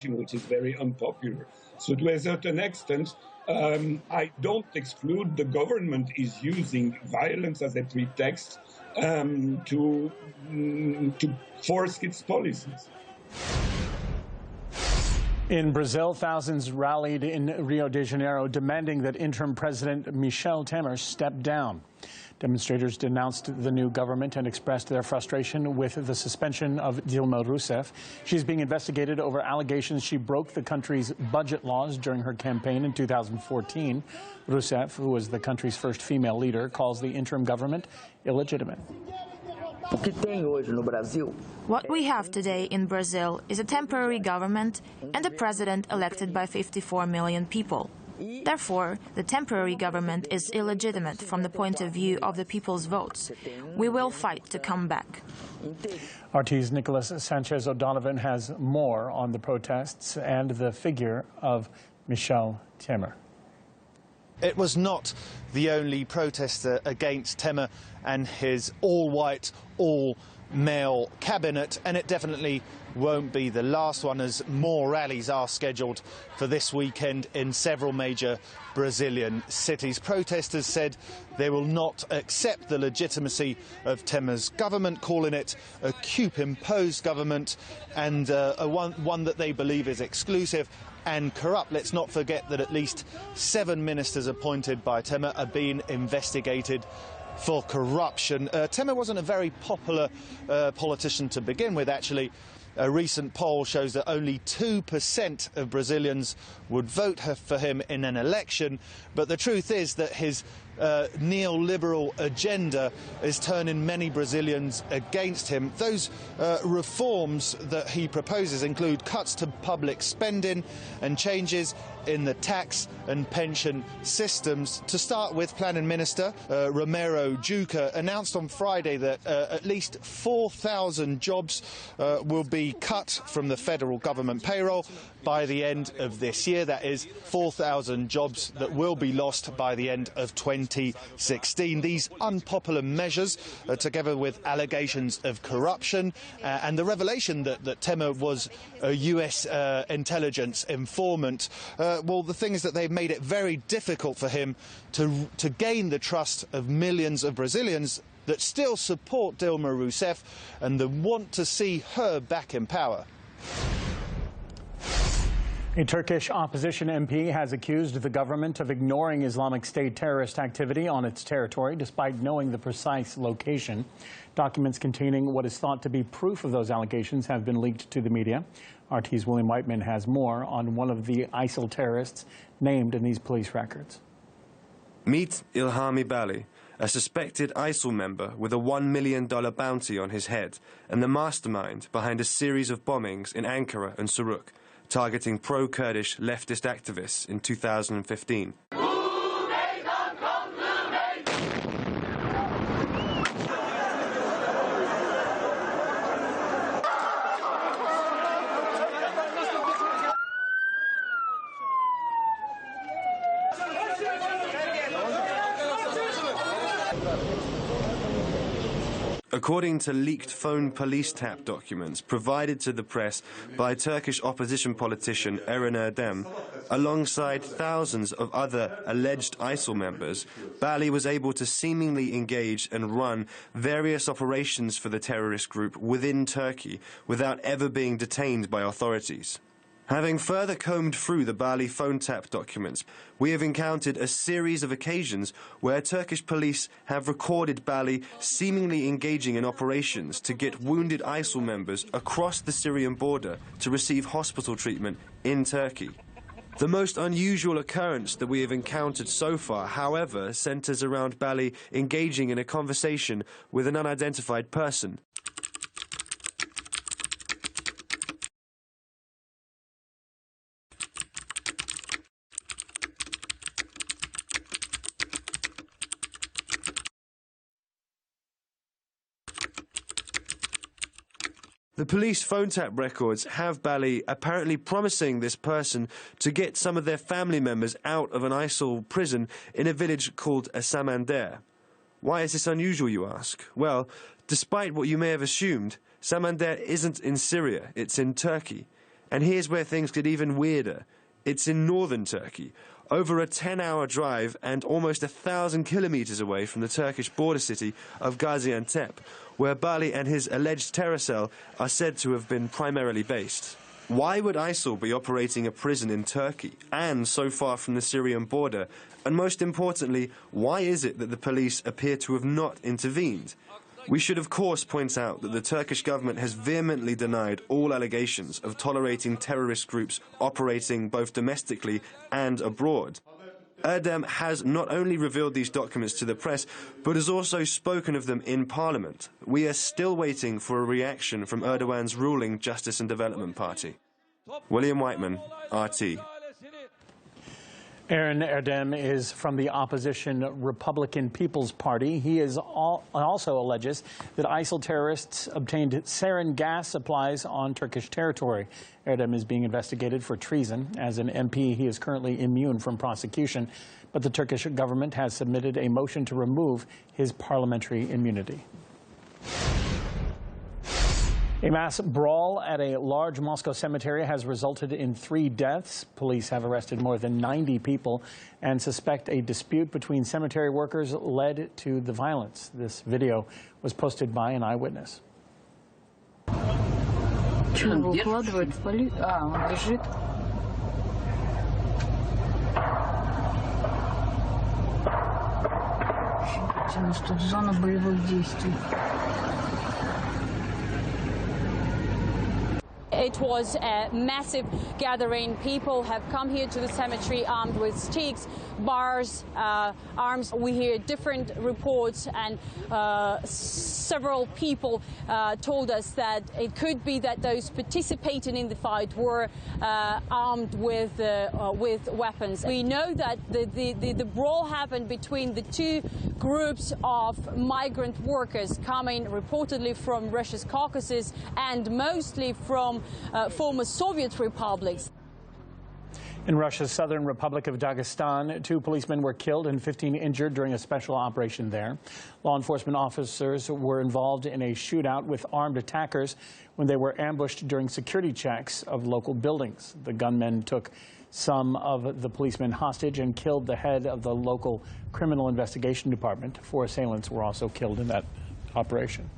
which is very unpopular. So to a certain extent, I don't exclude the government is using violence as a pretext to force its policies. In Brazil, thousands rallied in Rio de Janeiro demanding that interim President Michel Temer step down. Demonstrators denounced the new government and expressed their frustration with the suspension of Dilma Rousseff. She's being investigated over allegations she broke the country's budget laws during her campaign in 2014. Rousseff, who was the country's first female leader, calls the interim government illegitimate. What we have today in Brazil is a temporary government and a president elected by 54 million people. Therefore, the temporary government is illegitimate from the point of view of the people's votes. We will fight to come back. RT's Nicholas Sanchez O'Donovan has more on the protests and the figure of Michel Temer. It was not the only protester against Temer and his all-white, all-male cabinet, and it definitely won't be the last one, as more rallies are scheduled for this weekend in several major Brazilian cities. Protesters said they will not accept the legitimacy of Temer's government, calling it a coup-imposed government and one that they believe is exclusive and corrupt. Let's not forget that at least 7 ministers appointed by Temer are being investigated for corruption. Temer wasn't a very popular politician to begin with, actually. A recent poll shows that only 2% of Brazilians would vote for him in an election, but the truth is that his neoliberal agenda is turning many Brazilians against him. Those reforms that he proposes include cuts to public spending and changes in the tax and pension systems. To start with, Planning Minister Romero Jucá announced on Friday that at least 4,000 jobs will be cut from the federal government payroll by the end of this year. That is 4,000 jobs that will be lost by the end of 2016. These unpopular measures, together with allegations of corruption and the revelation that Temer was a US intelligence informant, well, the thing is that they've made it very difficult for him to gain the trust of millions of Brazilians that still support Dilma Rousseff and that want to see her back in power. A Turkish opposition MP has accused the government of ignoring Islamic State terrorist activity on its territory, despite knowing the precise location. Documents containing what is thought to be proof of those allegations have been leaked to the media. RT's William Whiteman has more on one of the ISIL terrorists named in these police records. Meet Ilhami Bali, a suspected ISIL member with a $1 million bounty on his head and the mastermind behind a series of bombings in Ankara and Suruk, targeting pro-Kurdish leftist activists in 2015. According to leaked phone police tap documents provided to the press by Turkish opposition politician Eren Erdem, alongside thousands of other alleged ISIL members, Bali was able to seemingly engage and run various operations for the terrorist group within Turkey without ever being detained by authorities. Having further combed through the Bali phone tap documents, we have encountered a series of occasions where Turkish police have recorded Bali seemingly engaging in operations to get wounded ISIL members across the Syrian border to receive hospital treatment in Turkey. The most unusual occurrence that we have encountered so far, however, centers around Bali engaging in a conversation with an unidentified person. The police phone tap records have Bali apparently promising this person to get some of their family members out of an ISIL prison in a village called Samander. Why is this unusual, you ask? Well, despite what you may have assumed, Samander isn't in Syria, it's in Turkey. And here's where things get even weirder. It's in northern Turkey, over a 10-hour drive and almost 1,000 kilometers away from the Turkish border city of Gaziantep, where Bali and his alleged terror cell are said to have been primarily based. Why would ISIL be operating a prison in Turkey and so far from the Syrian border? And most importantly, why is it that the police appear to have not intervened? We should of course point out that the Turkish government has vehemently denied all allegations of tolerating terrorist groups operating both domestically and abroad. Erdem has not only revealed these documents to the press, but has also spoken of them in Parliament. We are still waiting for a reaction from Erdogan's ruling Justice and Development Party. William Whiteman, RT. Aaron Erdem is from the opposition Republican People's Party. He also alleges that ISIL terrorists obtained sarin gas supplies on Turkish territory. Erdem is being investigated for treason. As an MP, he is currently immune from prosecution, but the Turkish government has submitted a motion to remove his parliamentary immunity. A mass brawl at a large Moscow cemetery has resulted in 3 deaths. Police have arrested more than 90 people and suspect a dispute between cemetery workers led to the violence. This video was posted by an eyewitness. It was a massive gathering. People have come here to the cemetery armed with sticks, bars, arms. We hear different reports, and several people told us that it could be that those participating in the fight were armed with weapons. We know that the brawl happened between the 2 groups of migrant workers coming reportedly from Russia's Caucasus and mostly from former Soviet republics. In Russia's southern Republic of Dagestan, 2 policemen were killed and 15 injured during a special operation there. Law enforcement officers were involved in a shootout with armed attackers when they were ambushed during security checks of local buildings. The gunmen took some of the policemen hostage and killed the head of the local criminal investigation department. 4 assailants were also killed in that operation.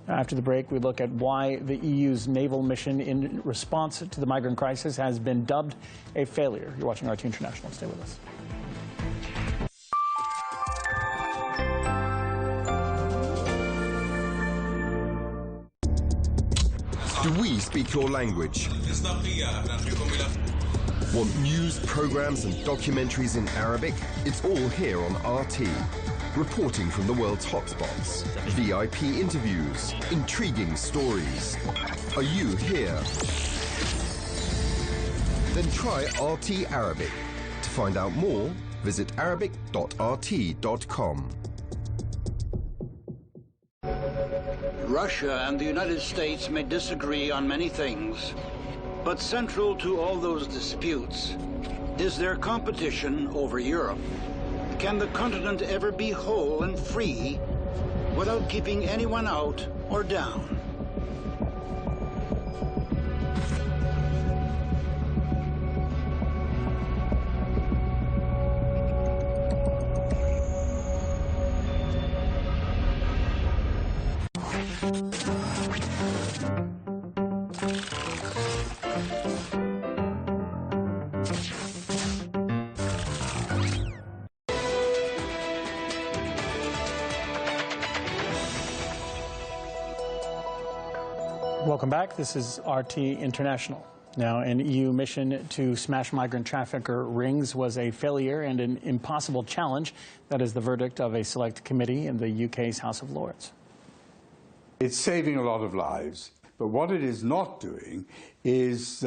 Now, after the break, we look at why the EU's naval mission in response to the migrant crisis has been dubbed a failure. You're watching RT International. Stay with us. Do we speak your language? Want news, programs and documentaries in Arabic? It's all here on RT. Reporting from the world's hotspots, VIP interviews, intriguing stories. Are you here? Then try RT Arabic. To find out more, visit arabic.rt.com. Russia and the United States may disagree on many things, but central to all those disputes is their competition over Europe. Can the continent ever be whole and free without keeping anyone out or down? Welcome back. This is RT International. Now, an EU mission to smash migrant trafficker rings was a failure and an impossible challenge. That is the verdict of a select committee in the UK's House of Lords. It's saving a lot of lives, but what it is not doing is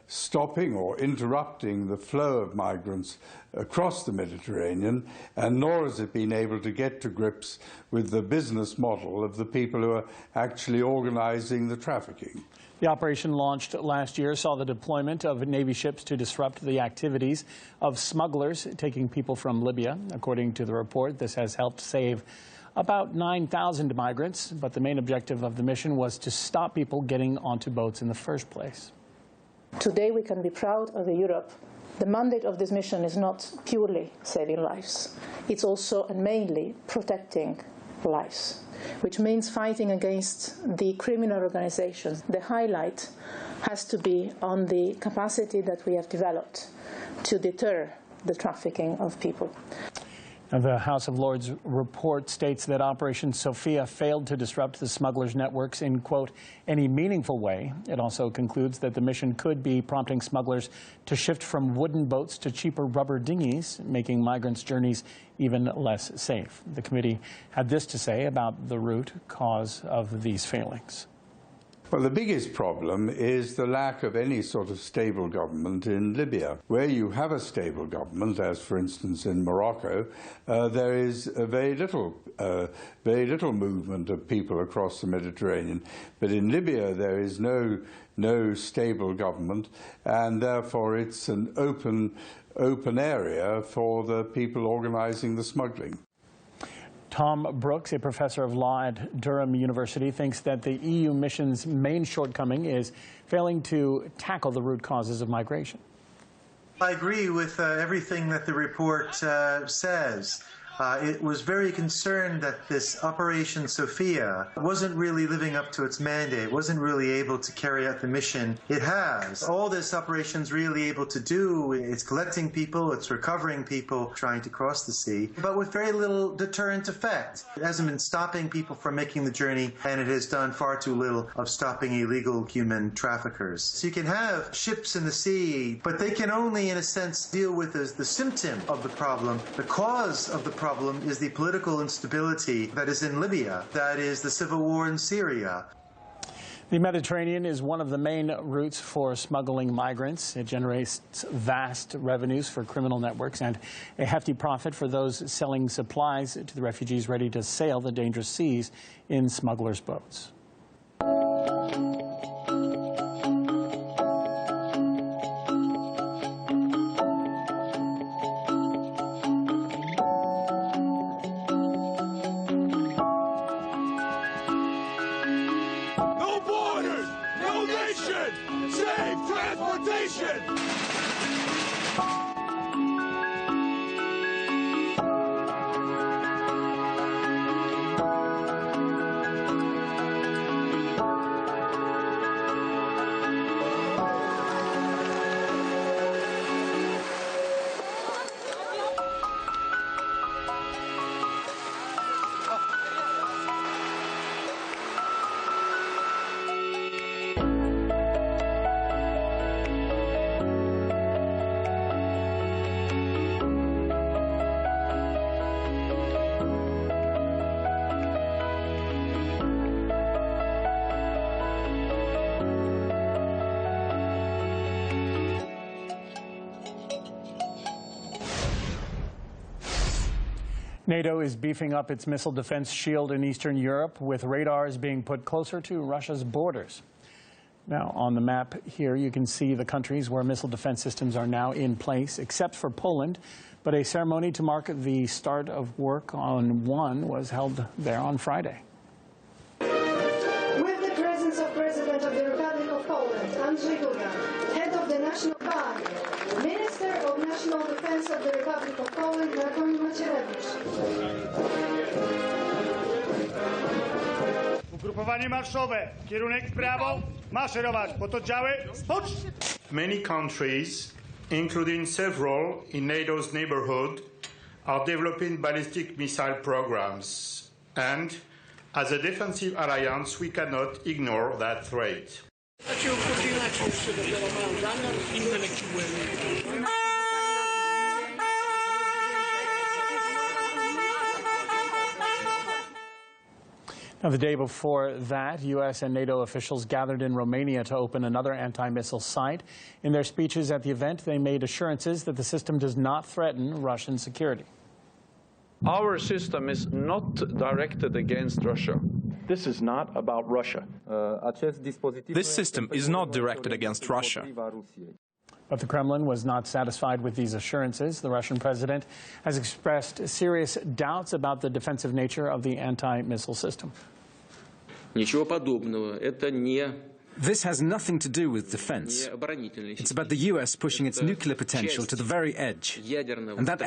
stopping or interrupting the flow of migrants across the Mediterranean, and nor has it been able to get to grips with the business model of the people who are actually organizing the trafficking. The operation launched last year saw the deployment of Navy ships to disrupt the activities of smugglers taking people from Libya. According to the report, this has helped save about 9,000 migrants, but the main objective of the mission was to stop people getting onto boats in the first place. Today we can be proud of Europe. The mandate of this mission is not purely saving lives. It's also and mainly protecting lives, which means fighting against the criminal organizations. The highlight has to be on the capacity that we have developed to deter the trafficking of people. Now, the House of Lords report states that Operation Sophia failed to disrupt the smugglers' networks in, quote, any meaningful way. It also concludes that the mission could be prompting smugglers to shift from wooden boats to cheaper rubber dinghies, making migrants' journeys even less safe. The committee had this to say about the root cause of these failings. Well, the biggest problem is the lack of any sort of stable government in Libya. Where you have a stable government, as for instance in Morocco, there is very little movement of people across the Mediterranean. But in Libya, there is no stable government, and therefore it's an open area for the people organizing the smuggling. Tom Brooks, a professor of law at Durham University, thinks that the EU mission's main shortcoming is failing to tackle the root causes of migration. I agree with everything that the report says. It was very concerned that this Operation Sophia wasn't really living up to its mandate, wasn't really able to carry out the mission it has. All this operation's really able to do, it's collecting people, it's recovering people trying to cross the sea, but with very little deterrent effect. It hasn't been stopping people from making the journey, and it has done far too little of stopping illegal human traffickers. So you can have ships in the sea, but they can only, in a sense, deal with the symptom of the problem. The cause of the problem is the political instability that is in Libya, that is the civil war in Syria. The Mediterranean is one of the main routes for smuggling migrants. It generates vast revenues for criminal networks and a hefty profit for those selling supplies to the refugees ready to sail the dangerous seas in smugglers' boats. NATO is beefing up its missile defense shield in Eastern Europe, with radars being put closer to Russia's borders. Now, on the map here, you can see the countries where missile defense systems are now in place, except for Poland. But a ceremony to mark the start of work on one was held there on Friday. With the presence of President of the Republic of Poland, Andrzej Duda, head of the National Guard, Minister of National Defense of the Republic of Poland, Rakoń Macierewicz. Ugrupowanie marszowe, kierunek w prawo, maszerować, pododdziały, spocz! Many countries, including several in NATO's neighborhood, are developing ballistic missile programs. And as a defensive alliance, we cannot ignore that threat. Now, the day before that, U.S. and NATO officials gathered in Romania to open another anti-missile site. In their speeches at the event, they made assurances that the system does not threaten Russian security. Our system is not directed against Russia. This is not about Russia. This system is not directed against Russia. But the Kremlin was not satisfied with these assurances. The Russian president has expressed serious doubts about the defensive nature of the anti-missile system. Ничего подобного. Это не This has nothing to do with defense. It's about the US pushing its nuclear potential to the very edge. And that